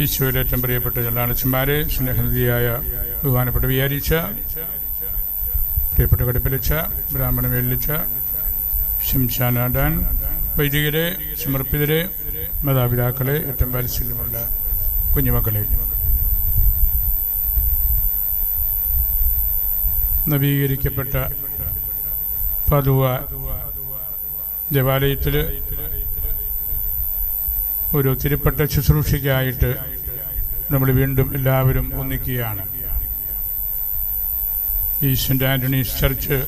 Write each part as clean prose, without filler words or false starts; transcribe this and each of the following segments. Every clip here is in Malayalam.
ഈശോയിൽ ഏറ്റവും പ്രിയപ്പെട്ട ചെല്ലാളച്ചന്മാരെ, സ്നേഹനിധിയായ ബഹുമാനപ്പെട്ട വിചാരിച്ച പ്രിയപ്പെട്ട കടുപ്പിലിച്ച ബ്രാഹ്മണ വേലിച്ച ശംശാനാടാൻ വൈദികരെ, സമർപ്പിതരെ, മാതാപിതാക്കളെ, ഏറ്റവും വാത്സല്യമുള്ള കുഞ്ഞുമക്കളെ, നവീകരിക്കപ്പെട്ട പതുവ ദേവാലയത്തിൽ ഒരു തിരുപ്പട്ട ശുശ്രൂഷയ്ക്കായിട്ട് നമ്മൾ വീണ്ടും എല്ലാവരും ഒന്നിക്കുകയാണ്. ഈ സെൻറ്റ് ആൻ്റണീസ് ചർച്ച്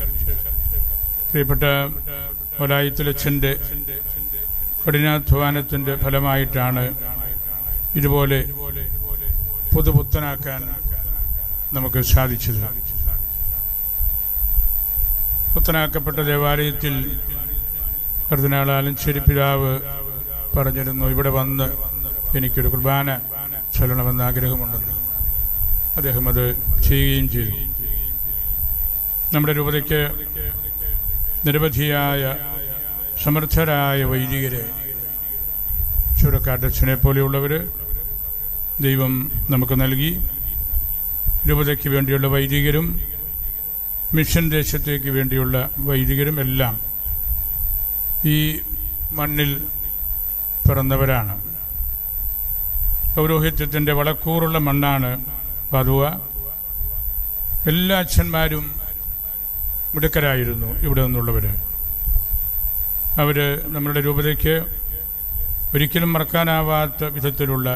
പ്രിയപ്പെട്ട വലായത്തിലച്ഛൻ്റെ കഠിനാധ്വാനത്തിൻ്റെ ഫലമായിട്ടാണ് ഇതുപോലെ പുതുപുത്തനാക്കാൻ നമുക്ക് സാധിച്ചത്. പുത്തനാക്കപ്പെട്ട ദേവാലയത്തിൽ കർദിനാൾ ആലഞ്ചേരി പിതാവ് പറഞ്ഞിരുന്നു, ഇവിടെ വന്ന് എനിക്കൊരു കുർബാന ചൊല്ലണമെന്ന് ആഗ്രഹമുണ്ടെന്ന്. അദ്ദേഹം അത് ചെയ്യുകയും ചെയ്തു. നമ്മുടെ രൂപതയ്ക്ക് നിരവധിയായ സമർത്ഥരായ വൈദികരെ, ചൂരക്കാട്ടച്ഛനെ പോലെയുള്ളവർ ദൈവം നമുക്ക് നൽകി. രൂപതയ്ക്ക് വേണ്ടിയുള്ള വൈദികരും മിഷൻ ദേശത്തേക്ക് വേണ്ടിയുള്ള വൈദികരും എല്ലാം ഈ മണ്ണിൽ പിറന്നവരാണ്. പൗരോഹിത്യത്തിൻ്റെ വളക്കൂറുള്ള മണ്ണാണ് പതുവ. എല്ലാ അച്ഛന്മാരും മിടുക്കരായിരുന്നു ഇവിടെ നിന്നുള്ളവർ. അവർ നമ്മളുടെ രൂപതയ്ക്ക് ഒരിക്കലും മറക്കാനാവാത്ത വിധത്തിലുള്ള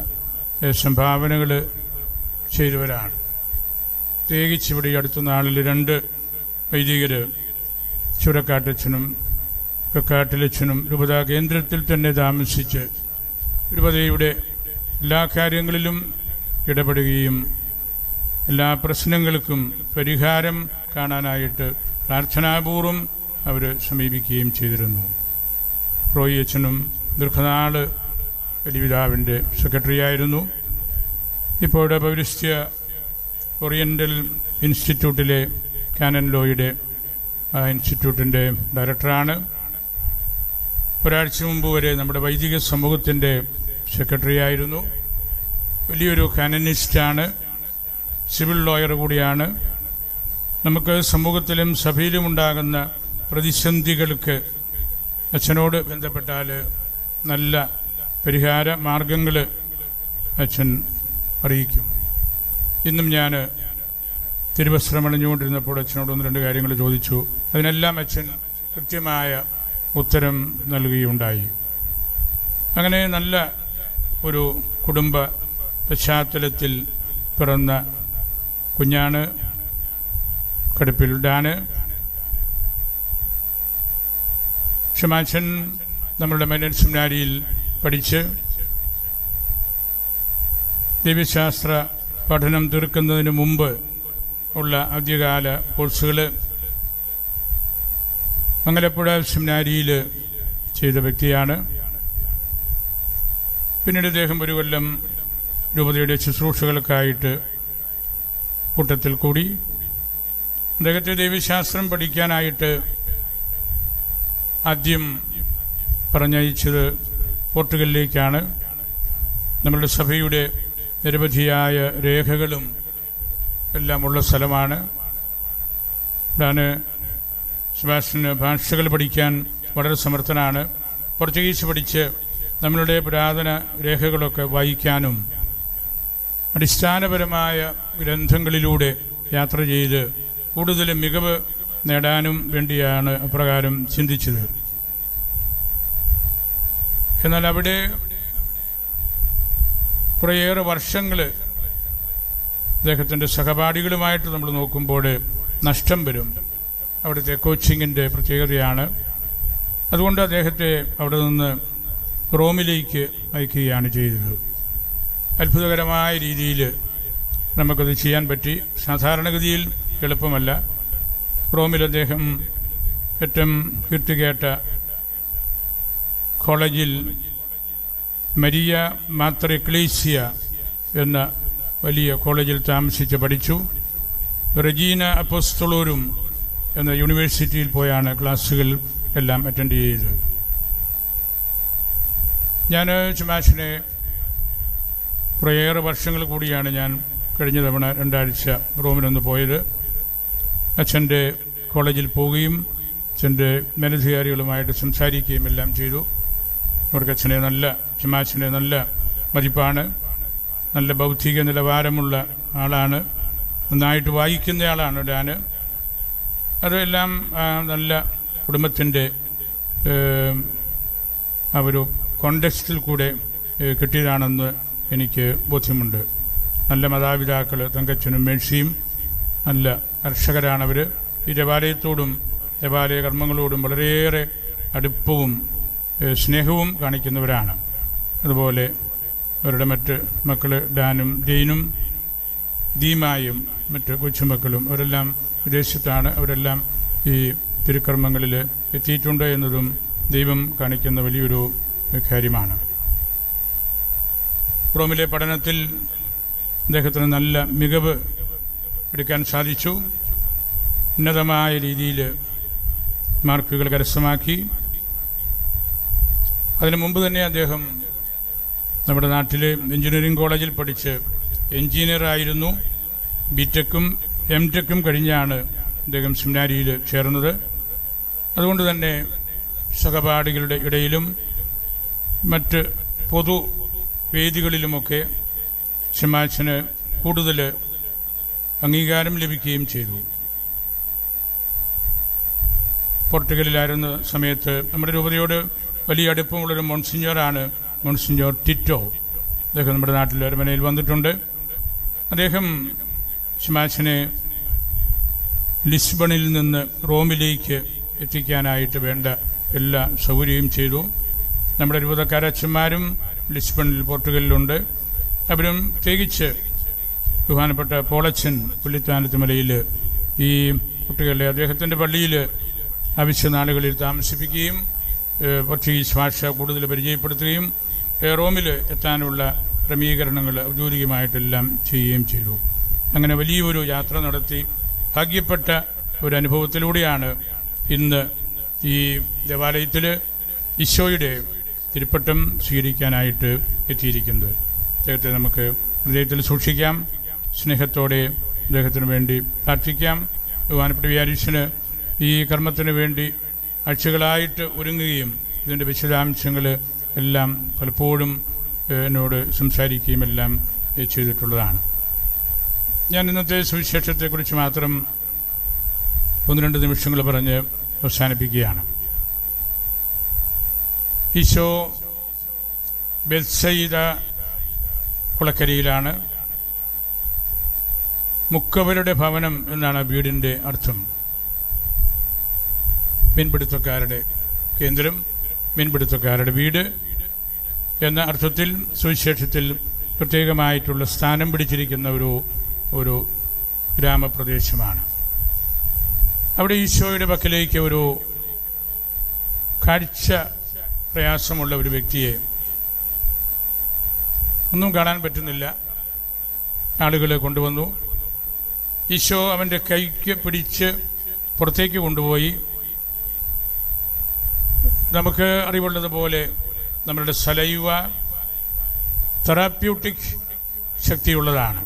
സംഭാവനകൾ ചെയ്തവരാണ്. പ്രത്യേകിച്ച് ഇവിടെ ഈ അടുത്ത നാളിൽ 2 വൈദികർ, ചുരക്കാട്ടച്ഛനും കക്കാട്ടിലച്ഛനും രൂപതാ കേന്ദ്രത്തിൽ തന്നെ താമസിച്ച് രൂപതയുടെ എല്ലാ കാര്യങ്ങളിലും ഇടപെടുകയും എല്ലാ പ്രശ്നങ്ങൾക്കും പരിഹാരം കാണാനായിട്ട് പ്രാർത്ഥനാപൂർവം അവർ സമീപിക്കുകയും ചെയ്തിരുന്നു. റോയി അച്ഛനും ദീർഘനാൾ വലിയപിതാവിൻ്റെ സെക്രട്ടറിയായിരുന്നു. ഇപ്പോൾ പൗരസ്ത്യ ഓറിയൻ്റൽ ഇൻസ്റ്റിറ്റ്യൂട്ടിലെ കാനൻ ലോയുടെ ഇൻസ്റ്റിറ്റ്യൂട്ടിൻ്റെ ഡയറക്ടറാണ്. ഒരാഴ്ച മുമ്പ് വരെ നമ്മുടെ വൈദിക സമൂഹത്തിൻ്റെ സെക്രട്ടറി ആയിരുന്നു. വലിയൊരു കാനനിസ്റ്റാണ്, സിവിൽ ലോയർ കൂടിയാണ്. നമുക്ക് സമൂഹത്തിലും സഭയിലും ഉണ്ടാകുന്ന പ്രതിസന്ധികൾക്ക് അച്ഛനോട് ബന്ധപ്പെട്ടാൽ നല്ല പരിഹാര മാർഗങ്ങൾ അച്ഛൻ അറിയിക്കും. ഇന്നും ഞാൻ തിരുവസ്ത്രമണിഞ്ഞുകൊണ്ടിരുന്നപ്പോൾ അച്ഛനോട് 1-2 കാര്യങ്ങൾ ചോദിച്ചു. അതിനെല്ലാം അച്ഛൻ കൃത്യമായ ഉത്തരം നൽകുകയുണ്ടായി. അങ്ങനെ നല്ല ഒരു കുടുംബ പശ്ചാത്തലത്തിൽ പിറന്ന കുഞ്ഞാണ് കടുപ്പിൽ ഡാന്. ക്ഷമാച്ചൻ നമ്മളുടെ മൈനർ സെമിനാരിയിൽ പഠിച്ച് ദൈവശാസ്ത്ര പഠനം തീർക്കുന്നതിന് മുമ്പ് ഉള്ള ആദ്യകാല കോഴ്സുകൾ മംഗലപ്പുഴ സെമിനാരിയിൽ ചെയ്ത വ്യക്തിയാണ്. പിന്നീട് അദ്ദേഹം 1 കൊല്ലം രൂപതയുടെ ശുശ്രൂഷകൾക്കായിട്ട് കൂട്ടത്തിൽ കൂടി. അദ്ദേഹത്തെ ദൈവശാസ്ത്രം പഠിക്കാനായിട്ട് ആദ്യം പറഞ്ഞയച്ചത് പോർട്ടുഗലിലേക്കാണ്. നമ്മളുടെ സഭയുടെ നിരവധിയായ രേഖകളും എല്ലാം ഉള്ള സ്ഥലമാണ്. ഞാൻ സെബാസ്റ്റ്യന് ഭാഷകൾ പഠിക്കാൻ വളരെ സമർത്ഥനാണ്. പോർച്ചുഗീസ് പഠിച്ച് നമ്മളുടെ പുരാതന രേഖകളൊക്കെ വായിക്കാനും അടിസ്ഥാനപരമായ ഗ്രന്ഥങ്ങളിലൂടെ യാത്ര ചെയ്ത് കൂടുതൽ മികവ് നേടാനും വേണ്ടിയാണ് അപ്രകാരം ചിന്തിച്ചത്. എന്നാൽ അവിടെ കുറേയേറെ വർഷങ്ങൾ അദ്ദേഹത്തിൻ്റെ സഹപാഠികളുമായിട്ട് നമ്മൾ നോക്കുമ്പോൾ നഷ്ടം വരും. അവിടുത്തെ കോച്ചിങ്ങിൻ്റെ പ്രത്യേകതയാണ്. അതുകൊണ്ട് അദ്ദേഹത്തെ അവിടെ നിന്ന് റോമിലേക്ക് അയക്കുകയാണ് ചെയ്തത്. അത്ഭുതകരമായ രീതിയിൽ നമുക്കത് ചെയ്യാൻ പറ്റി. സാധാരണഗതിയിൽ എളുപ്പമല്ല. റോമിൽ അദ്ദേഹം ഏറ്റവും കീർത്തികേട്ട കോളേജിൽ മരിയ മാത്ര എക്ലീസിയ എന്ന വലിയ കോളേജിൽ താമസിച്ച് പഠിച്ചു. റെജീന അപ്പോസ്തലോരും എന്ന യൂണിവേഴ്സിറ്റിയിൽ പോയാണ് ക്ലാസ്സുകൾ എല്ലാം അറ്റൻഡ് ചെയ്തത്. ഞാൻ ചുമാഷിനെ കുറേയേറെ വർഷങ്ങൾ കൂടിയാണ് ഞാൻ കഴിഞ്ഞ തവണ 2 ആഴ്ച റോമിലൊന്ന് പോയത്. അച്ഛൻ്റെ കോളേജിൽ പോവുകയും അച്ഛൻ്റെ മേലധികാരികളുമായിട്ട് സംസാരിക്കുകയും എല്ലാം ചെയ്തു. അവർക്ക് ചമാച്ചനെ നല്ല മതിപ്പാണ്, നല്ല ബൗദ്ധിക നിലവാരമുള്ള ആളാണ്, നന്നായിട്ട് വായിക്കുന്നയാളാണ് ഡാന്. അതെല്ലാം നല്ല കുടുംബത്തിൻ്റെ ആ ഒരു കോണ്ടെക്സ്റ്റിൽ കൂടെ കിട്ടിയതാണെന്ന് എനിക്ക് ബോധ്യമുണ്ട്. നല്ല മാതാപിതാക്കൾ തങ്കച്ചനും മേഴ്സിയും നല്ല കർഷകരാണവർ. ഈ ദേവാലയത്തോടും ദേവാലയ കർമ്മങ്ങളോടും വളരെയേറെ അടുപ്പവും സ്നേഹവും കാണിക്കുന്നവരാണ്. അതുപോലെ അവരുടെ മറ്റ് മക്കൾ ഡാനും ഡെയിനും ദീമായും മറ്റ് കൊച്ചുമക്കളും അവരെല്ലാം വിദേശത്താണ്. അവരെല്ലാം ഈ തിരുക്കർമ്മങ്ങളിൽ എത്തിയിട്ടുണ്ട് എന്നതും ദൈവം കാണിക്കുന്ന വലിയൊരു കാര്യമാണ്. റോമിലെ പഠനത്തിൽ അദ്ദേഹത്തിന് നല്ല മികവ് എടുക്കാൻ സാധിച്ചു. ഉന്നതമായ രീതിയിൽ മാർക്കുകൾ കരസ്ഥമാക്കി. അതിനു മുമ്പ് തന്നെ അദ്ദേഹം നമ്മുടെ നാട്ടിലെ എഞ്ചിനീയറിംഗ് കോളേജിൽ പഠിച്ച് എഞ്ചിനീയറായിരുന്നു. ബിടെക്കും എംടെക്കും കഴിഞ്ഞാണ് അദ്ദേഹം സെമിനാരിയിൽ ചേർന്നത്. അതുകൊണ്ട് തന്നെ സഹപാഠികളുടെ ഇടയിലും മറ്റ് പൊതുവേദികളിലുമൊക്കെ ശമാച്ചന് കൂടുതൽ അംഗീകാരം ലഭിക്കുകയും ചെയ്തു. പോർട്ടുഗലിലായിരുന്ന സമയത്ത് നമ്മുടെ രൂപതയോട് വലിയ അടുപ്പമുള്ളൊരു മോൺസിഞ്ഞോറാണ് മോൺസിഞ്ഞോർ ടിറ്റോ. അദ്ദേഹം നമ്മുടെ നാട്ടിൽ അരമനയിൽ വന്നിട്ടുണ്ട്. അദ്ദേഹം ശമാച്ചനെ ലിസ്ബണിൽ നിന്ന് റോമിലേക്ക് എത്തിക്കാനായിട്ട് വേണ്ട എല്ലാ സൗകര്യവും ചെയ്തു. നമ്മുടെ രൂപതക്കാരച്ഛന്മാരും ലിസ്ബണിൽ പോർട്ടുഗലിലുണ്ട്. അവരും പ്രത്യേകിച്ച് ബഹുമാനപ്പെട്ട പോളച്ചൻ പുള്ളിത്താനത്ത് മലയിൽ ഈ കുട്ടികളെ അദ്ദേഹത്തിൻ്റെ പള്ളിയിൽ ആവശ്യ നാളുകളിൽ താമസിപ്പിക്കുകയും പോർച്ചുഗീസ് ഭാഷ കൂടുതൽ പരിചയപ്പെടുത്തുകയും റോമിൽ എത്താനുള്ള ക്രമീകരണങ്ങൾ ഔദ്യോഗികമായിട്ടെല്ലാം ചെയ്യുകയും ചെയ്തു. അങ്ങനെ വലിയൊരു യാത്ര നടത്തി ഭാഗ്യപ്പെട്ട ഒരു അനുഭവത്തിലൂടെയാണ് ഇന്ന് ഈ ദേവാലയത്തിൽ ഈശോയുടെ തിരുപ്പട്ടം സ്വീകരിക്കാനായിട്ട് എത്തിയിരിക്കുന്നത്. അദ്ദേഹത്തെ നമുക്ക് ഹൃദയത്തിൽ സൂക്ഷിക്കാം, സ്നേഹത്തോടെ അദ്ദേഹത്തിന് വേണ്ടി പ്രാർത്ഥിക്കാം. ബഹുമാനപ്പെട്ട വികാരിയച്ഛന് ഈ കർമ്മത്തിന് വേണ്ടി ആഴ്ചകളായിട്ട് ഒരുങ്ങുകയും ഇതിൻ്റെ വിശദാംശങ്ങൾ എല്ലാം പലപ്പോഴും എന്നോട് സംസാരിക്കുകയും എല്ലാം ചെയ്തിട്ടുള്ളതാണ്. ഞാൻ ഇന്നത്തെ സുവിശേഷത്തെക്കുറിച്ച് മാത്രം 1-2 നിമിഷങ്ങൾ പറഞ്ഞ് അവസാനിപ്പിക്കുകയാണ്. ഈശോ ബെത്സയിദ കുളക്കരയിലാണ്. മുക്കവരുടെ ഭവനം എന്നാണ് വീടിൻ്റെ അർത്ഥം. മീൻപിടുത്തക്കാരുടെ കേന്ദ്രം, മീൻപിടുത്തക്കാരുടെ വീട് എന്ന അർത്ഥത്തിൽ സുവിശേഷത്തിൽ പ്രത്യേകമായിട്ടുള്ള സ്ഥാനം പിടിച്ചിരിക്കുന്ന ഒരു ഗ്രാമപ്രദേശമാണ്. അവിടെ ഈശോയുടെ പക്കലേക്ക് ഒരു കാഴ്ച പ്രയാസമുള്ള ഒരു വ്യക്തിയെ ഒന്നും കാണാൻ പറ്റുന്നില്ല. ആളുകൾ കൊണ്ടുവന്നു. ഈശോ അവൻ്റെ കൈക്ക് പിടിച്ച് പുറത്തേക്ക് കൊണ്ടുപോയി. നമുക്ക് അറിവുള്ളതുപോലെ നമ്മളുടെ സലൈവ തെറാപ്യൂട്ടിക് ശക്തിയുള്ളതാണ്.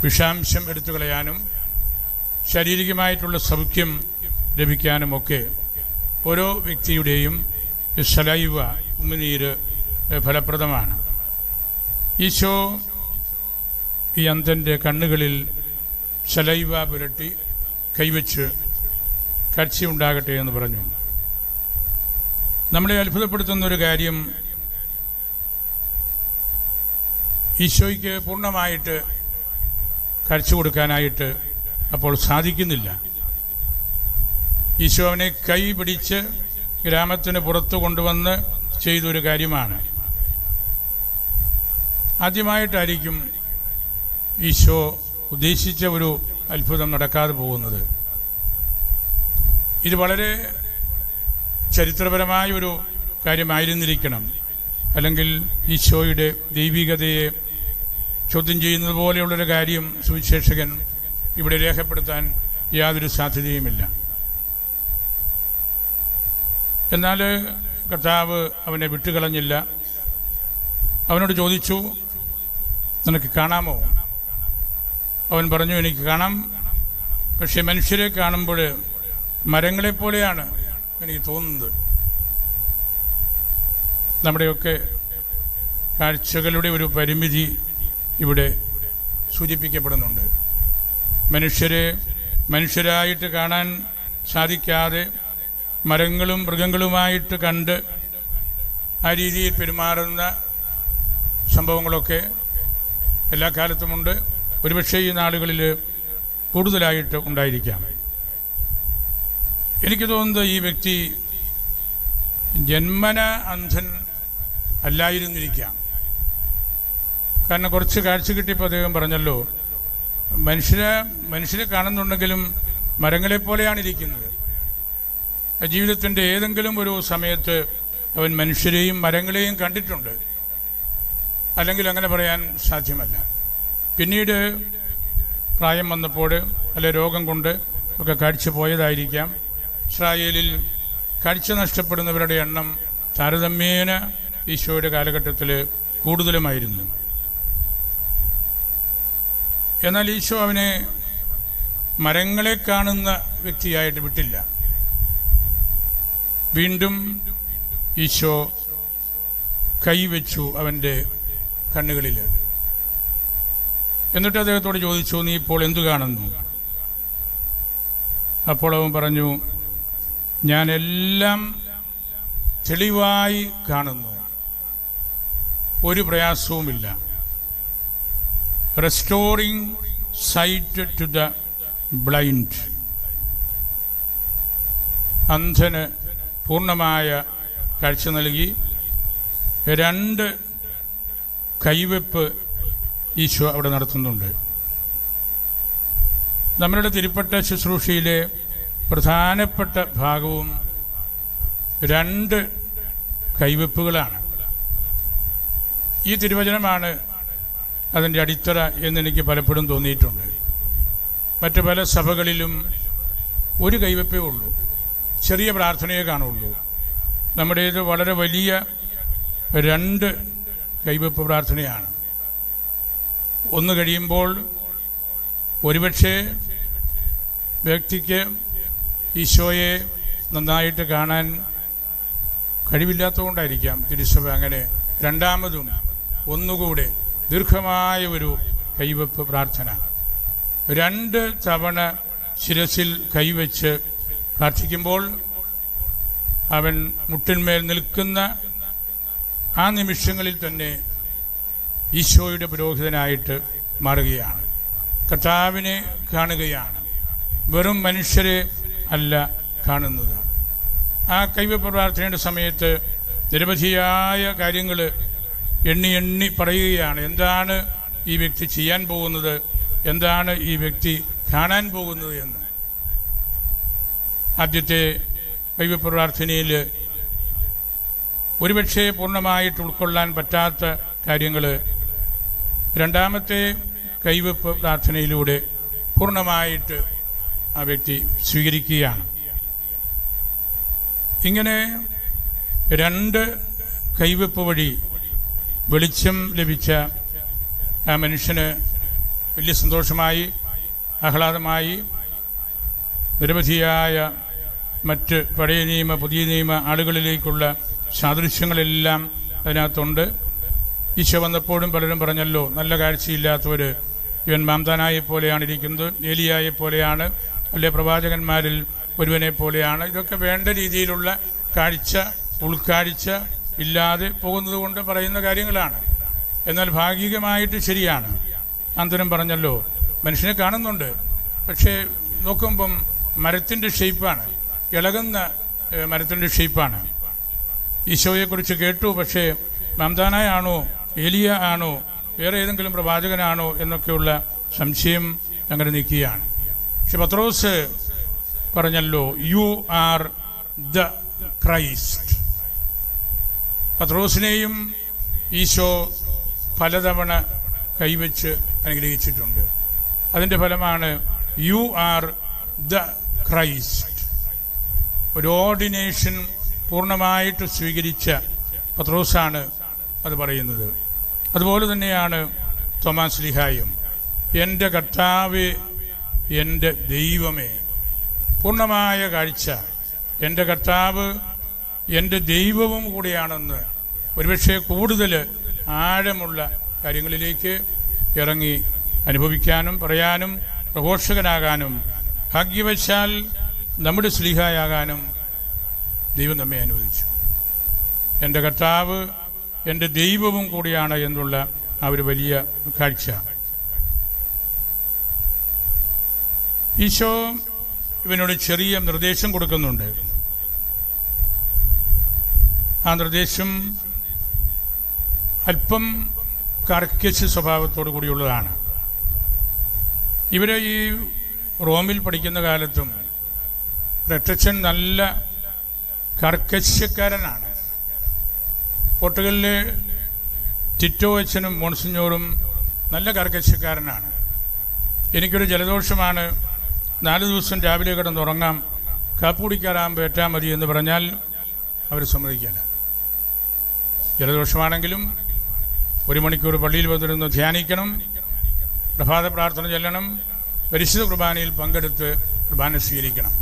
വിഷാംശം എടുത്തു കളയാനും ശാരീരികമായിട്ടുള്ള സൗഖ്യം ലഭിക്കാനുമൊക്കെ ഓരോ വ്യക്തിയുടെയും സലൈവ ഉമിനീര് ഫലപ്രദമാണ്. ഈശോ ഈ അന്ധൻ്റെ കണ്ണുകളിൽ സലൈവ പുരട്ടി കൈവച്ച് കാഴ്ചയുണ്ടാകട്ടെ എന്ന് പറഞ്ഞു. നമ്മളെ അത്ഭുതപ്പെടുത്തുന്നൊരു കാര്യം, ഈശോയ്ക്ക് പൂർണ്ണമായിട്ട് കാഴ്ച കൊടുക്കാനായിട്ട് അപ്പോൾ സാധിക്കുന്നില്ല. ഈശോ അവനെ കൈ പിടിച്ച് ഗ്രാമത്തിന് പുറത്ത് കൊണ്ടുവന്ന് ചെയ്തൊരു കാര്യമാണ്. ആദ്യമായിട്ടായിരിക്കും ഈശോ ഉദ്ദേശിച്ച ഒരു അത്ഭുതം നടക്കാതെ പോകുന്നത്. ഇത് വളരെ ചരിത്രപരമായ ഒരു കാര്യമായിരുന്നിരിക്കണം. അല്ലെങ്കിൽ ഈശോയുടെ ദൈവികതയെ ചോദ്യം ചെയ്യുന്നത് പോലെയുള്ളൊരു കാര്യം സുവിശേഷകൻ ഇവിടെ രേഖപ്പെടുത്താൻ യാതൊരു സാധ്യതയുമില്ല. എന്നാൽ കർത്താവ് അവനെ വിട്ടുകളഞ്ഞില്ല. അവനോട് ചോദിച്ചു, നിനക്ക് കാണാമോ? അവൻ പറഞ്ഞു, എനിക്ക് കാണാം, പക്ഷെ മനുഷ്യരെ കാണുമ്പോൾ മരങ്ങളെപ്പോലെയാണ് എനിക്ക് തോന്നുന്നത്. നമ്മുടെയൊക്കെ കാഴ്ചകളുടെ ഒരു പരിമിതി ഇവിടെ സൂചിപ്പിക്കപ്പെടുന്നുണ്ട്. മനുഷ്യരായിട്ട് കാണാൻ സാധിക്കാതെ മരങ്ങളും മൃഗങ്ങളുമായിട്ട് കണ്ട് ആ രീതിയിൽ പെരുമാറുന്ന സംഭവങ്ങളൊക്കെ എല്ലാ കാലത്തുമുണ്ട്. ഒരുപക്ഷെ ഈ നാളുകളിൽ കൂടുതലായിട്ട് ഉണ്ടായിരിക്കാം. എനിക്ക് തോന്നുന്നത് ഈ വ്യക്തി ജന്മന അന്ധൻ അല്ലായിരുന്നിരിക്കാം. കാരണം കുറച്ച് കാഴ്ച കിട്ടിയപ്പോൾ അദ്ദേഹം പറഞ്ഞല്ലോ, മനുഷ്യരെ കാണുന്നുണ്ടെങ്കിലും മരങ്ങളെപ്പോലെയാണ് ഇരിക്കുന്നത്. ജീവിതത്തിൻ്റെ ഏതെങ്കിലും ഒരു സമയത്ത് അവൻ മനുഷ്യരെയും മരങ്ങളെയും കണ്ടിട്ടുണ്ട്, അല്ലെങ്കിൽ അങ്ങനെ പറയാൻ സാധ്യമല്ല. പിന്നീട് പ്രായം വന്നപ്പോൾ അല്ലെ രോഗം കൊണ്ട് ഒക്കെ കാഴ്ച പോയതായിരിക്കാം. ഇസ്രായേലിൽ കാഴ്ച നഷ്ടപ്പെടുന്നവരുടെ എണ്ണം താരതമ്യേന ഈശോയുടെ കാലഘട്ടത്തിൽ കൂടുതലുമായിരുന്നു. എന്നാൽ ഈശോ അവനെ മരങ്ങളെ കാണുന്ന വ്യക്തിയായിട്ട് വിട്ടില്ല. വീണ്ടും ഈശോ കൈവച്ചു അവൻ്റെ കണ്ണുകളിൽ. എന്നിട്ട് അദ്ദേഹത്തോട് ചോദിച്ചു, നീ ഇപ്പോൾ എന്തു കാണുന്നു? അപ്പോൾ അവൻ പറഞ്ഞു, ഞാനെല്ലാം തെളിവായി കാണുന്നു, ഒരു പ്രയാസവുമില്ല. റെസ്റ്റോറിങ് സൈറ്റ് ടു ദ ബ്ലൈൻഡ്. അന്ധന് പൂർണ്ണമായ കാഴ്ച നൽകി. 2 കൈവെപ്പ് ഈശോ അവിടെ നടത്തുന്നുണ്ട്. നമ്മളുടെ തിരുപ്പട്ട ശുശ്രൂഷയിലെ പ്രധാനപ്പെട്ട ഭാഗവും 2 കൈവെപ്പുകളാണ്. ഈ തിരുവചനമാണ് അതിൻ്റെ അടിത്തറ എന്നെനിക്ക് പലപ്പോഴും തോന്നിയിട്ടുണ്ട്. മറ്റു പല സഭകളിലും 1 കൈവെപ്പേ ഉള്ളൂ, ചെറിയ പ്രാർത്ഥനയെ കാണുള്ളൂ. നമ്മുടേത് വളരെ വലിയ 2 കൈവെപ്പ് പ്രാർത്ഥനയാണ്. 1 കഴിയുമ്പോൾ ഒരുപക്ഷെ വ്യക്തിക്ക് ഈശോയെ നന്നായിട്ട് കാണാൻ കഴിവില്ലാത്തതുകൊണ്ടായിരിക്കാം തിരുസഭ അങ്ങനെ രണ്ടാമതും ഒന്നുകൂടെ ദീർഘമായ ഒരു കൈവെപ്പ് പ്രാർത്ഥന. 2 തവണ ശിരസിൽ കൈവച്ച് പ്രാർത്ഥിക്കുമ്പോൾ അവൻ മുട്ടിന്മേൽ നിൽക്കുന്ന ആ നിമിഷങ്ങളിൽ തന്നെ ഈശോയുടെ പുരോഹിതനായിട്ട് മാറുകയാണ്. കർത്താവിനെ കാണുകയാണ്, വെറും മനുഷ്യരെ അല്ല കാണുന്നത്. ആ കൈവെപ്പ് പ്രാർത്ഥനയുടെ സമയത്ത് നിരവധിയായ കാര്യങ്ങൾ എണ്ണി പറയുകയാണ്. എന്താണ് ഈ വ്യക്തി ചെയ്യാൻ പോകുന്നത്, എന്താണ് ഈ വ്യക്തി കാണാൻ പോകുന്നത് എന്ന്. ആദ്യത്തെ കൈവെപ്പ് പ്രാർത്ഥനയിൽ ഒരുപക്ഷെ പൂർണ്ണമായിട്ട് ഉൾക്കൊള്ളാൻ പറ്റാത്ത കാര്യങ്ങൾ രണ്ടാമത്തെ കൈവെപ്പ് പ്രാർത്ഥനയിലൂടെ പൂർണ്ണമായിട്ട് ആ വ്യക്തി സ്വീകരിക്കുകയാണ്. ഇങ്ങനെ 2 കൈവെപ്പ് വഴി വെളിച്ചം ലഭിച്ച ആ മനുഷ്യന് വലിയ സന്തോഷമായി, ആഹ്ലാദമായി. നിരവധിയായ മറ്റ് പഴയ നിയമ പുതിയ നിയമ ആളുകളിലേക്കുള്ള സാദൃശ്യങ്ങളെല്ലാം അതിനകത്തുണ്ട്. ഈശോ വന്നപ്പോഴും പലരും പറഞ്ഞല്ലോ, നല്ല കാഴ്ചയില്ലാത്തവർ ഇവൻ മാംദാനായെ പോലെയാണ് ഇരിക്കുന്നത്, ഏലിയായെ പോലെയാണ്, അല്ലെ പ്രവാചകന്മാരിൽ ഒരുവനെ പോലെയാണ്. ഇതൊക്കെ വേണ്ട രീതിയിലുള്ള കാഴ്ച, ഉൾക്കാഴ്ച ഇല്ലാതെ പോകുന്നത് കൊണ്ട് പറയുന്ന കാര്യങ്ങളാണ്. എന്നാൽ ഭാഗികമായിട്ട് ശരിയാണ്. അന്തരം പറഞ്ഞല്ലോ, മനുഷ്യനെ കാണുന്നുണ്ട്, പക്ഷേ നോക്കുമ്പം മരത്തിൻ്റെ ഷേപ്പാണ്, ഇളകുന്ന മരത്തിൻ്റെ ഷേപ്പാണ്. ഈശോയെക്കുറിച്ച് കേട്ടു, പക്ഷേ മാംദാനായാണോ, ഏലിയ ആണോ, വേറെ ഏതെങ്കിലും പ്രവാചകനാണോ എന്നൊക്കെയുള്ള സംശയം അങ്ങനെ നിൽക്കുകയാണ്. പക്ഷെ പത്രോസ് പറഞ്ഞല്ലോ, യു ആർ ദ ക്രൈസ്റ്റ്. പത്രോസിനെയും ഈശോ പലതവണ കൈവച്ച് അനുഗ്രഹിച്ചിട്ടുണ്ട്. അതിൻ്റെ ഫലമാണ് യു ആർ ദ ക്രൈസ്റ്റ്. ഒരു ഓർഡിനേഷൻ പൂർണ്ണമായിട്ട് സ്വീകരിച്ച പത്രോസാണ് അത് പറയുന്നത്. അതുപോലെ തന്നെയാണ് തോമാ ശ്ലീഹായും. എൻ്റെ കർത്താവേ, എൻ്റെ ദൈവമേ. പൂർണ്ണമായ കാഴ്ച. എൻ്റെ കർത്താവ് എൻ്റെ ദൈവവും കൂടിയാണെന്ന് ഒരുപക്ഷെ കൂടുതൽ ആഴമുള്ള കാര്യങ്ങളിലേക്ക് ഇറങ്ങി അനുഭവിക്കാനും പറയാനും പ്രഘോഷകനാകാനും ഭാഗ്യവശാൽ നമ്മുടെ ശ്ലീഹായാകാനും ദൈവം നമ്മെ അനുവദിച്ചു. എൻ്റെ കർത്താവ് എൻ്റെ ദൈവവും കൂടിയാണ് എന്നുള്ള ആ ഒരു വലിയ കാഴ്ച. ഈശോ ഇവനോട് ചെറിയ നിർദ്ദേശം കൊടുക്കുന്നുണ്ട്. ആ നിർദ്ദേശം അല്പം കർക്കശ സ്വഭാവത്തോടു കൂടിയുള്ളതാണ്. ഇവരെ ഈ റോമിൽ പഠിക്കുന്ന കാലത്തും രക്ഷൻ നല്ല കർക്കശക്കാരനാണ്. പോർട്ടുഗലിലെ ടിറ്റോ അച്ഛനും മോൺസിഞ്ഞോറും നല്ല കർക്കശക്കാരനാണ്. എനിക്കൊരു ജലദോഷമാണ്, 4 ദിവസം രാവിലെ കിടന്നുറങ്ങാം, കാപ്പുടിക്കാറാകുമ്പോൾ ഏറ്റാൽ മതി എന്ന് പറഞ്ഞാൽ അവർ സമ്മതിക്കില്ല. ജലദോഷമാണെങ്കിലും 1 മണിക്കൂർ പള്ളിയിൽ വന്നിരുന്ന് ധ്യാനിക്കണം, പ്രഭാത പ്രാർത്ഥന ചെല്ലണം, പരിശുദ്ധ കുർബാനയിൽ പങ്കെടുത്ത് കുർബാന സ്വീകരിക്കണം.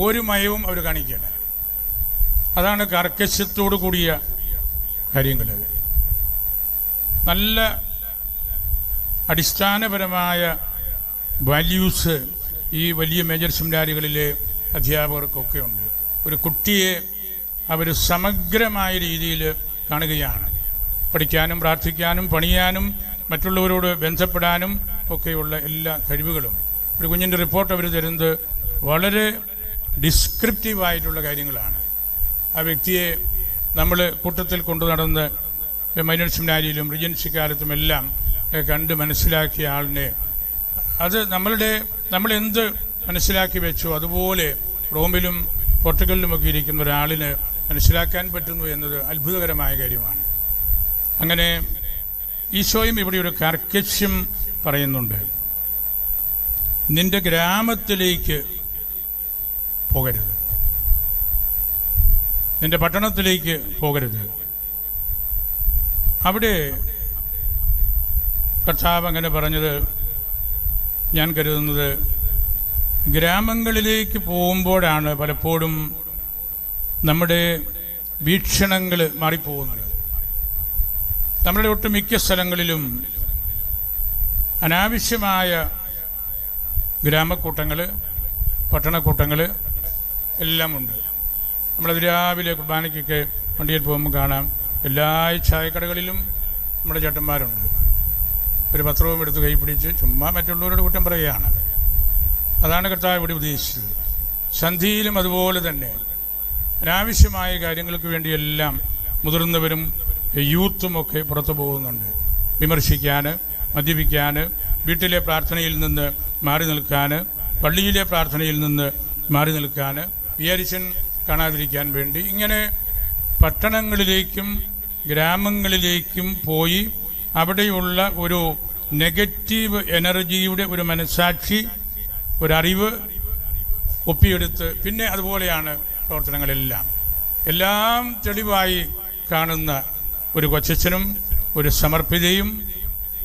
ഒരു മയവും അവർ കാണിക്കില്ല. അതാണ് കർക്കശത്തോടു കൂടിയ കാര്യങ്ങൾ. നല്ല അടിസ്ഥാനപരമായ വാല്യൂസ് ഈ വലിയ മേജർ സെമിനാരികളിലെ അധ്യാപകർക്കൊക്കെ ഉണ്ട്. ഒരു കുട്ടിയെ അവർ സമഗ്രമായ രീതിയിൽ കാണുകയാണ്. പഠിക്കാനും പ്രാർത്ഥിക്കാനും പണിയാനും മറ്റുള്ളവരോട് ബന്ധപ്പെടാനും ഒക്കെയുള്ള എല്ലാ കഴിവുകളും. ഒരു കുഞ്ഞിൻ്റെ റിപ്പോർട്ട് അവർ തരുന്നത് വളരെ ഡിസ്ക്രിപ്റ്റീവായിട്ടുള്ള കാര്യങ്ങളാണ്. ആ വ്യക്തിയെ നമ്മൾ കൂട്ടത്തിൽ കൊണ്ടു നടന്ന് മൈനർ സെമിനാരിയിലും റിജൻസി കാലത്തും എല്ലാം കണ്ട് മനസ്സിലാക്കിയ ആളിനെ അത് നമ്മളെന്ത് മനസ്സിലാക്കി വെച്ചോ അതുപോലെ റോമിലും പോർട്ടുഗലിലുമൊക്കെ ഇരിക്കുന്ന ഒരാളിന് മനസ്സിലാക്കാൻ പറ്റുന്നു എന്നത് അത്ഭുതകരമായ കാര്യമാണ്. അങ്ങനെ ഈശോയും ഇവിടെ ഒരു കർക്കശ്യം പറയുന്നുണ്ട്. നിന്റെ ഗ്രാമത്തിലേക്ക് പോകരുത്, നിന്റെ പട്ടണത്തിലേക്ക് പോകരുത്. അവിടെ കർത്താവ് അങ്ങനെ പറഞ്ഞത് ഞാൻ കരുതുന്നത് ഗ്രാമങ്ങളിലേക്ക് പോകുമ്പോഴാണ് പലപ്പോഴും നമ്മുടെ വീക്ഷണങ്ങൾ മാറിപ്പോകുന്നത്. നമ്മളുടെ ഒട്ടുമിക്ക സ്ഥലങ്ങളിലും അനാവശ്യമായ ഗ്രാമക്കൂട്ടങ്ങൾ, പട്ടണക്കൂട്ടങ്ങൾ എല്ലാം ഉണ്ട്. നമ്മളത് രാവിലെ കുർബാനയ്ക്കൊക്കെ വണ്ടിയിൽ പോകുമ്പോൾ കാണാം. എല്ലാ ചായക്കടകളിലും നമ്മുടെ ചേട്ടന്മാരുണ്ട്. ഒരു പത്രവും എടുത്ത് കൈപ്പിടിച്ച് ചുമ്മാ മറ്റുള്ളവരോട് കുറ്റം പറയുകയാണ്. അതാണ് കർത്താവ് ഇവിടെ ഉദ്ദേശിച്ചത്. സന്ധിയിലും അതുപോലെ തന്നെ അനാവശ്യമായ കാര്യങ്ങൾക്ക് വേണ്ടിയെല്ലാം മുതിർന്നവരും യൂത്തും ഒക്കെ പുറത്തു പോകുന്നുണ്ട്. വിമർശിക്കാൻ, മദ്യപിക്കാൻ, വീട്ടിലെ പ്രാർത്ഥനയിൽ നിന്ന് മാറി നിൽക്കാൻ, പള്ളിയിലെ പ്രാർത്ഥനയിൽ നിന്ന് മാറി നിൽക്കാൻ, വിചാരിച്ചൻ കാണാതിരിക്കാൻ വേണ്ടി ഇങ്ങനെ പട്ടണങ്ങളിലേക്കും ഗ്രാമങ്ങളിലേക്കും പോയി അവിടെയുള്ള ഒരു നെഗറ്റീവ് എനർജിയുടെ ഒരു മനസാക്ഷി, ഒരറിവ് ഒപ്പിയെടുത്ത് പിന്നെ അതുപോലെയാണ് പ്രവർത്തനങ്ങളെല്ലാം. എല്ലാം തെളിവായി കാണുന്ന ഒരു കൊച്ചച്ഛനും ഒരു സമർപ്പിതയും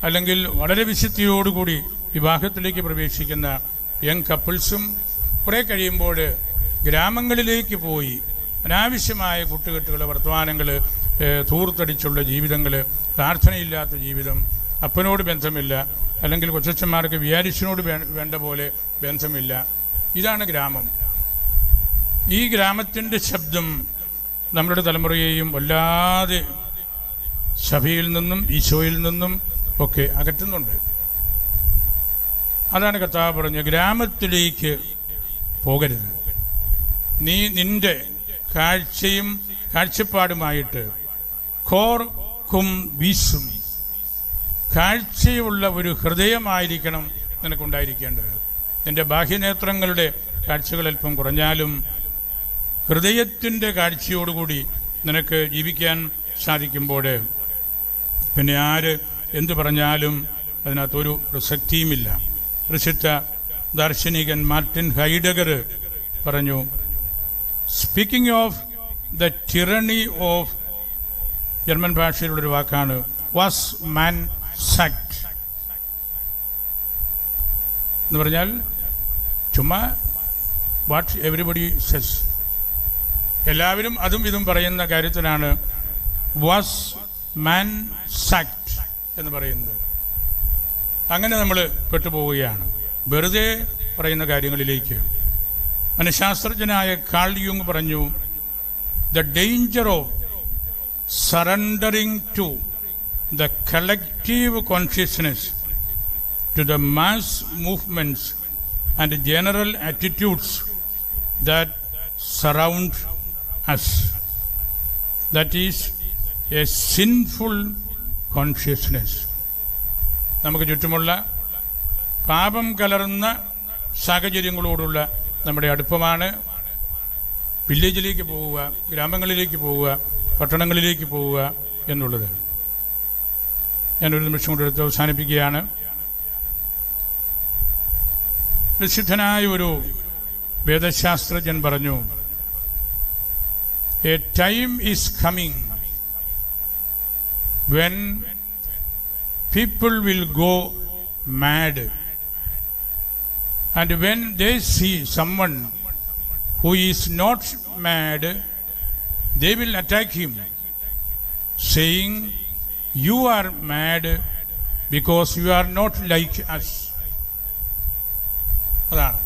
അല്ലെങ്കിൽ വളരെ വിശുദ്ധിയോടുകൂടി വിവാഹത്തിലേക്ക് പ്രവേശിക്കുന്ന യങ് കപ്പിൾസും കുറേ കഴിയുമ്പോൾ ഗ്രാമങ്ങളിലേക്ക് പോയി അനാവശ്യമായ കൂട്ടുകെട്ടുകൾ, വർത്തമാനങ്ങൾ, തൂർത്തടിച്ചുള്ള ജീവിതങ്ങൾ, പ്രാർത്ഥനയില്ലാത്ത ജീവിതം, അപ്പനോട് ബന്ധമില്ല, അല്ലെങ്കിൽ കൊച്ചച്ഛന്മാർക്ക് വിയാരിച്ചനോട് വേണ്ട പോലെ ബന്ധമില്ല. ഇതാണ് ഗ്രാമം. ഈ ഗ്രാമത്തിൻ്റെ ശബ്ദം നമ്മുടെ തലമുറയെയും വല്ലാതെ സഭയിൽ നിന്നും ഈശോയിൽ നിന്നും ഒക്കെ അകറ്റുന്നുണ്ട്. അതാണ് കർത്താവ് പറഞ്ഞ ഗ്രാമത്തിലേക്ക് പോകരുത്. നീ നിന്റെ കാഴ്ചയും കാഴ്ചപ്പാടുമായിട്ട് ഖോർ കും വീസും കാഴ്ചയുള്ള ഒരു ഹൃദയമായിരിക്കണം നിനക്കുണ്ടായിരിക്കേണ്ടത്. നിന്റെ ബാഹ്യനേത്രങ്ങളുടെ കാഴ്ചകൾ അല്പം കുറഞ്ഞാലും ഹൃദയത്തിൻ്റെ കാഴ്ചയോടുകൂടി നിനക്ക് ജീവിക്കാൻ സാധിക്കുമ്പോൾ പിന്നെ ആര് എന്തു പറഞ്ഞാലും അതിനകത്തൊരു പ്രസക്തിയുമില്ല. പ്രസിദ്ധ ദാർശനികൻ മാർട്ടിൻ ഹൈഡഗർ പറഞ്ഞു, speaking of the tyranny of German ഭാഷയിലുള്ളൊരു വാക്കാണ് വാസ് മാൻ സാക്ട് എന്ന് പറഞ്ഞാൽ ചുമ്മാ വാട്ട് എവരിബഡി സെസ്, എല്ലാവരും അതും ഇതും പറയുന്ന കാര്യത്തിനാണ് വാസ് മാൻ സാക്ട് എന്ന് പറയുന്നത്. അങ്ങനെ നമ്മൾ പെട്ടുപോവുകയാണ് വെറുതെ പറയുന്ന കാര്യങ്ങളിലേക്ക്. മനഃശാസ്ത്രജ്ഞനായ കാൾ യുങ് പറഞ്ഞു, the danger of surrendering to the collective consciousness, to the mass movements and general attitudes that surround us, that is a sinful consciousness. നമുക്ക് ചുറ്റുമുള്ള പാപം കലർന്ന സാഹചര്യങ്ങളോടുള്ള നമ്മുടെ അടുപ്പമാണ് വില്ലേജിലേക്ക് പോവുക, ഗ്രാമങ്ങളിലേക്ക് പോവുക, പട്ടണങ്ങളിലേക്ക് പോവുക എന്നുള്ളത്. ഞാനൊരു നിമിഷം കൂടെ എടുത്ത് അവസാനിപ്പിക്കുകയാണ്. പ്രസിദ്ധനായ ഒരു വേദശാസ്ത്രജ്ഞൻ പറഞ്ഞു, a time is coming when people will go mad, and when they see someone who is not mad, they will attack him, saying, you are mad because you are not like us. അതാണ്.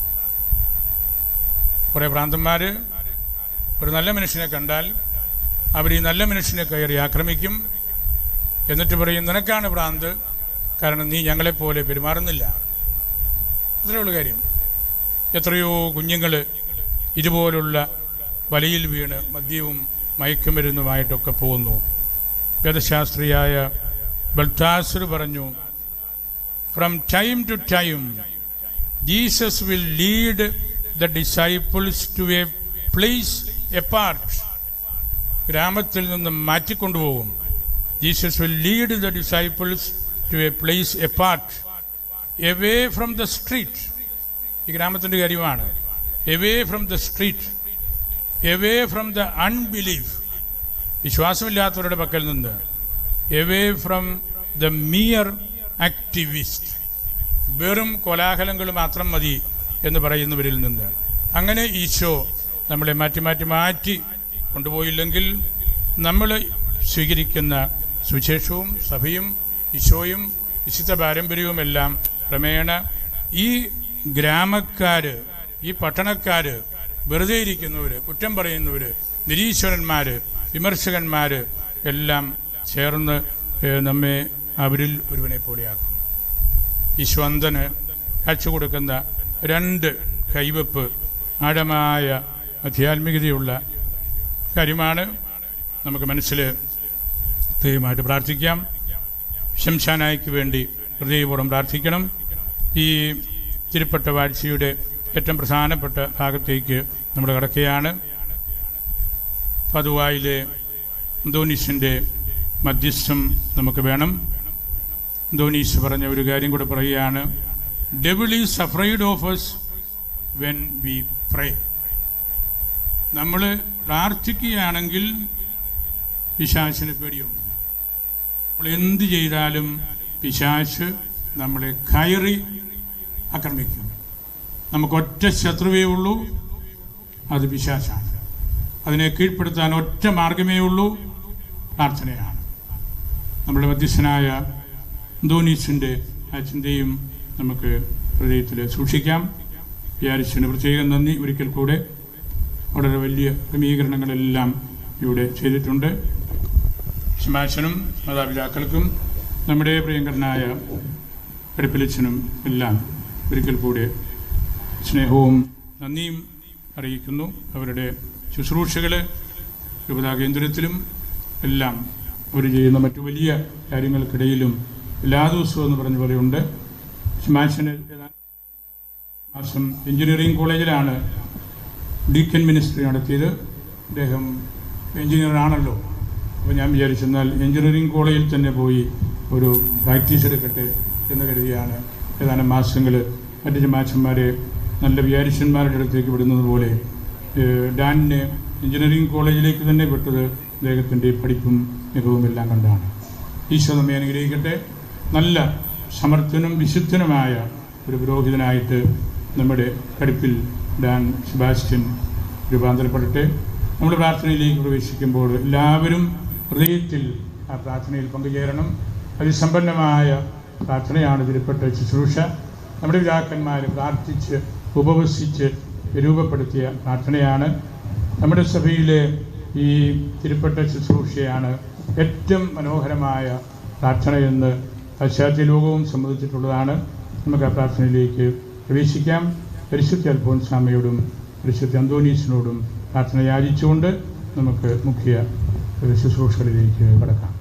കുറേ ഭ്രാന്തന്മാർ ഒരു നല്ല മനുഷ്യനെ കണ്ടാൽ അവർ ഈ നല്ല മനുഷ്യനെ കയറി ആക്രമിക്കും. എന്നിട്ട് പറയും, നിനക്കാണ് ഭ്രാന്ത്, കാരണം നീ ഞങ്ങളെപ്പോലെ പെരുമാറുന്നില്ല. അത്രയുള്ള കാര്യം. എത്രയോ കുഞ്ഞുങ്ങൾ ഇതുപോലുള്ള വലയിൽ വീണ് മദ്യവും മയക്കുമരുന്നുമായിട്ടൊക്കെ പോകുന്നു. വേദശാസ്ത്രിയായ ബൽത്താസർ പറഞ്ഞു, from time to time Jesus will lead the disciples to a place apart. ഗ്രാമത്തിൽ നിന്ന് മാറ്റിക്കൊണ്ടുപോകും. Jesus will lead the disciples to a place apart, away from the street. ഈ ഗ്രാമത്തിൻ്റെ കാര്യമാണ്. away from the street, away from the unbelief, വിശ്വാസമില്ലാത്തവരുടെ പക്കൽ നിന്ന്, away from the mere activist, വെറും കോലാഹലങ്ങൾ മാത്രം മതി എന്ന് പറയുന്നവരിൽ നിന്ന്. അങ്ങനെ ഈശോ നമ്മളെ മാറ്റി മാറ്റി മാറ്റി കൊണ്ടുപോയില്ലെങ്കിൽ നമ്മൾ സ്വീകരിക്കുന്ന സുവിശേഷവും സഭയും ഈശോയും വിശുദ്ധ പാരമ്പര്യവുമെല്ലാം ക്രമേണ ഈ ഗ്രാമക്കാർ, ഈ പട്ടണക്കാർ, വെറുതെ ഇരിക്കുന്നവർ, കുറ്റം പറയുന്നവർ, നിരീശ്വരന്മാർ, വിമർശകന്മാർ എല്ലാം ചേർന്ന് നമ്മെ അവരിൽ ഒരുവനെ പോലെയാക്കും. ഈശോ അന്ധന് കാഴ്ച കൊടുക്കുന്ന രണ്ട് കൈവപ്പ് ആഴമായ ആധ്യാത്മികതയുള്ള കാര്യമാണ്. നമുക്ക് മനസ്സിൽ ദൈവമായിട്ട് പ്രാർത്ഥിക്കാം. ശംശാനായ്ക്ക് വേണ്ടി ഹൃദയപൂർവ്വം പ്രാർത്ഥിക്കണം. ഈ തിരുപ്പട്ട വാഴ്ചയുടെ ഏറ്റവും പ്രധാനപ്പെട്ട ഭാഗത്തേക്ക് നമ്മൾ കടക്കുകയാണ്. പതുവായിലെ അന്തോനീസിൻ്റെ മധ്യസ്ഥം നമുക്ക് വേണം. അന്തോനീസ് പറഞ്ഞ ഒരു കാര്യം കൂടെ പറയുകയാണ്, Devil is afraid of us when we pray. നമ്മൾ പ്രാർത്ഥിക്കുകയാണെങ്കിൽ പിശാചിന് പേടിയുണ്ട്. നമ്മൾ എന്ത് ചെയ്താലും പിശാച് നമ്മളെ കയറി ആക്രമിക്കും. നമുക്കൊറ്റ ശത്രുവേ ഉള്ളൂ, അത് പിശാചാണ്. അതിനെ കീഴ്പ്പെടുത്താൻ ഒറ്റ മാർഗമേ ഉള്ളൂ, പ്രാർത്ഥനയാണ്. നമ്മുടെ മധ്യസ്ഥനായ അന്തോനീസിൻ്റെ ആ ചിന്തയും നമുക്ക് ഹൃദയത്തിൽ സൂക്ഷിക്കാം. വിചാരിച്ചതിന് പ്രത്യേകം നന്ദി. ഒരിക്കൽ കൂടെ വളരെ വലിയ ക്രമീകരണങ്ങളെല്ലാം ഇവിടെ ചെയ്തിട്ടുണ്ട്. ശമാശനും മാതാപിതാക്കൾക്കും നമ്മുടെ പ്രിയങ്കരനായ പഠിപ്പിലച്ചനും എല്ലാം ഒരിക്കൽ കൂടെ സ്നേഹവും നന്ദിയും അറിയിക്കുന്നു. അവരുടെ ശുശ്രൂഷകൾ രൂപതാ കേന്ദ്രത്തിലും എല്ലാം അവർ ചെയ്യുന്ന മറ്റു വലിയ കാര്യങ്ങൾക്കിടയിലും എല്ലാ ദിവസവും എന്ന് പറഞ്ഞ പോലെയുണ്ട്. ശമാശന് മാസം എഞ്ചിനീയറിംഗ് കോളേജിലാണ് ഡീക്കൻ മിനിസ്ട്രി നടത്തിയത്. അദ്ദേഹം എഞ്ചിനീയറാണല്ലോ. അപ്പോൾ ഞാൻ വിചാരിച്ചെന്നാൽ എഞ്ചിനീയറിംഗ് കോളേജിൽ തന്നെ പോയി ഒരു പ്രാക്ടീസ് എടുക്കട്ടെ എന്ന് കരുതിയാണ് ഏതാനും മാസങ്ങൾ മറ്റു ചമാച്ചന്മാരെ നല്ല വിചാരിച്ചന്മാരുടെ അടുത്തേക്ക് വിടുന്നത് പോലെ ഡാനിനെ എഞ്ചിനീയറിംഗ് കോളേജിലേക്ക് തന്നെ വിട്ടത് അദ്ദേഹത്തിൻ്റെ പഠിപ്പും മികവും എല്ലാം കണ്ടാണ്. ഈശോ നമ്മെ അനുഗ്രഹിക്കട്ടെ. നല്ല സമർത്ഥനും വിശുദ്ധനുമായ ഒരു പുരോഹിതനായിട്ട് നമ്മുടെ കടുപ്പിൽ ഡാൻ സെബാസ്റ്റ്യൻ രൂപാന്തരപ്പെടട്ടെ. നമ്മൾ പ്രാർത്ഥനയിലേക്ക് പ്രവേശിക്കുമ്പോൾ എല്ലാവരും ഹൃദയത്തിൽ ആ പ്രാർത്ഥനയിൽ പങ്കുചേരണം. അതിസമ്പന്നമായ പ്രാർത്ഥനയാണ് തിരുപ്പെട്ട ശുശ്രൂഷ. നമ്മുടെ പിതാക്കന്മാർ പ്രാർത്ഥിച്ച് ഉപവസിച്ച് രൂപപ്പെടുത്തിയ പ്രാർത്ഥനയാണ്. നമ്മുടെ സഭയിലെ ഈ തിരുപ്പെട്ട ശുശ്രൂഷയാണ് ഏറ്റവും മനോഹരമായ പ്രാർത്ഥനയെന്ന് പാശ്ചാത്യ ലോകവും സമ്മതിച്ചിട്ടുള്ളതാണ്. നമുക്ക് ആ പ്രാർത്ഥനയിലേക്ക് പ്രവേശിക്കാം. പരിശുദ്ധ അൽഫോൻസാമ്മയോടും പരിശുദ്ധ അന്തോനീസിനോടും പ്രാർത്ഥന യാചിച്ചുകൊണ്ട് നമുക്ക് മുഖ്യ ശുശ്രൂഷകളിലേക്ക് കടക്കാം.